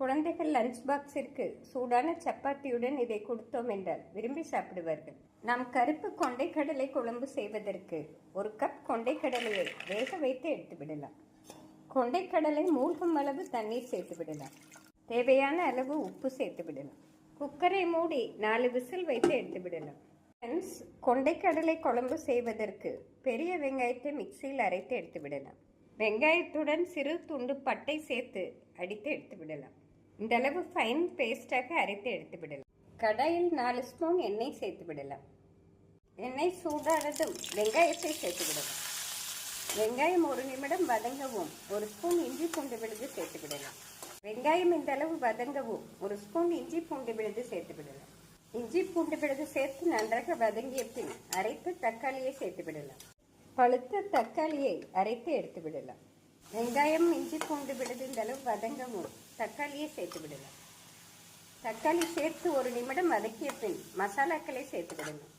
குழந்தைகள் லஞ்ச் பாக்ஸிற்கு சூடான சப்பாத்தியுடன் இதை கொடுத்தோம் என்றால் விரும்பி சாப்பிடுவார்கள். நாம் கருப்பு கொண்டைக்கடலை குழம்பு செய்வதற்கு 1 கப் கொண்டைக்கடலையை வேக வைத்து எடுத்து விடலாம். கொண்டைக்கடலை மூழ்கும் அளவு தண்ணீர் சேர்த்து விடலாம். தேவையான அளவு உப்பு சேர்த்து விடலாம். குக்கரை மூடி 4 விசில் வைத்து எடுத்து விடலாம். ஃப்ரெண்ட்ஸ், கொண்டைக்கடலை குழம்பு செய்வதற்கு பெரிய வெங்காயத்தை மிக்சியில் அரைத்து எடுத்து விடலாம். வெங்காயத்துடன் சிறு துண்டு பட்டை சேர்த்து அடித்து எடுத்து விடலாம். இந்த அளவு ஃபைன் பேஸ்டாக அரைத்து எடுத்து விடலாம். கடாயில் 4 ஸ்பூன் எண்ணெய் சேர்த்து விடலாம். எண்ணெய் சூடானதும் வெங்காயத்தை சேர்த்து விடலாம். வெங்காயம் 1 நிமிடம் வதங்கவும் 1 ஸ்பூன் இஞ்சி பூண்டு விழுது சேர்த்து விடலாம். வெங்காயம் இந்த அளவு வதங்கவும் 1 ஸ்பூன் இஞ்சி பூண்டு விழுது சேர்த்து விடலாம். இஞ்சி பூண்டு விழுது சேர்த்து நன்றாக வதங்கிய பின் அரைத்த தக்காளியை சேர்த்து விடலாம். பழுத்த தக்காளியை அரைத்து எடுத்து விடலாம். வெங்காயம் இஞ்சி பூண்டு விழுது இந்த அளவு வதங்கவும் தக்காளியை சேர்த்து விடலாம். தக்காளி சேர்த்து 1 நிமிடம் வதக்கிய பின் மசாலாக்களை சேர்த்து விடலாம்.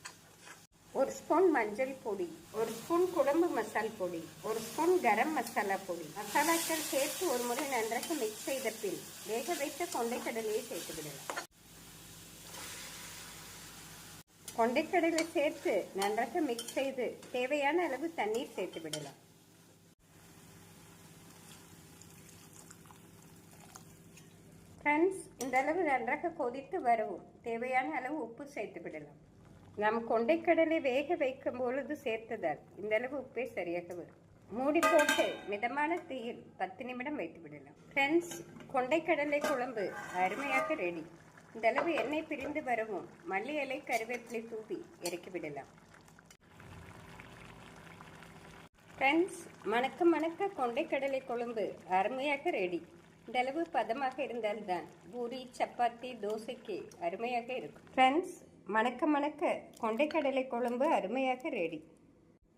1 ஸ்பூன் மஞ்சள் பொடி, 1 ஸ்பூன் குழம்பு மசால் பொடி, 1 ஸ்பூன் கரம் மசாலா பொடி. மசாலாக்கள் சேர்த்து ஒரு முறை நன்றாக மிக்ஸ் செய்த பின் வேக வைத்த கொண்டைக்கடலையை சேர்த்து விடலாம். கொண்டைக்கடலை சேர்த்து நன்றாக மிக்ஸ் செய்து தேவையான அளவு தண்ணீர் சேர்த்து விடலாம். ஃப்ரெண்ட்ஸ், இந்த அளவு நன்றாக கொதித்து வரவும் தேவையான அளவு உப்பு சேர்த்து விடலாம். நாம் கொண்டைக்கடலை வேக வைக்கும் பொழுது சேர்த்ததால் இந்த அளவு உப்பே சரியாக வரும். மூடி போட்டு மிதமான தீயில் 10 நிமிடம் வைத்து விடலாம். ஃப்ரெண்ட்ஸ், கொண்டைக்கடலை குழம்பு அருமையாக ரெடி. இந்த அளவு எண்ணெய் பிரிந்து வரவும் மல்லி இலை கருவேப்பிலை தூவி இறக்கி விடலாம். ஃப்ரெண்ட்ஸ், மணக்க மணக்க கொண்டைக்கடலை குழம்பு அருமையாக ரெடி. இந்த அளவு பதமாக இருந்தால்தான் பூரி, சப்பாத்தி, தோசைக்கு அருமையாக இருக்கும். ஃப்ரெண்ட்ஸ், மணக்க மணக்க கொண்டைக்கடலை குழம்பு அருமையாக ரெடி.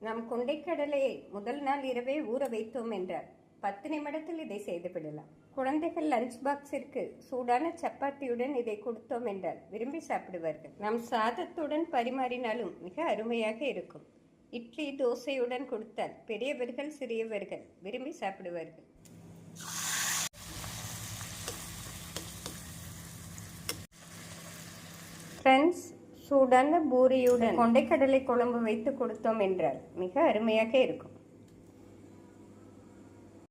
நாம் கொண்டைக்கடலையை முதல் நாள் இரவே ஊற வைத்தோம் என்றால் 10 நிமிடத்தில் இதை செய்து விடலாம். குழந்தைகள் லஞ்ச் பாக்ஸிற்கு சூடான சப்பாத்தியுடன் இதை கொடுத்தோம் என்றால் விரும்பி சாப்பிடுவார்கள். நாம் சாதத்துடன் பரிமாறினாலும் மிக அருமையாக இருக்கும். இட்லி, தோசையுடன் கொடுத்தால் பெரியவர்கள் சிறியவர்கள் விரும்பி சாப்பிடுவார்கள். ஃப்ரெண்ட்ஸ், சூடான பூரியுடன் கொண்டைக்கடலை குழம்பு வைத்து கொடுத்தோம் என்றால் மிக அருமையாக இருக்கும்.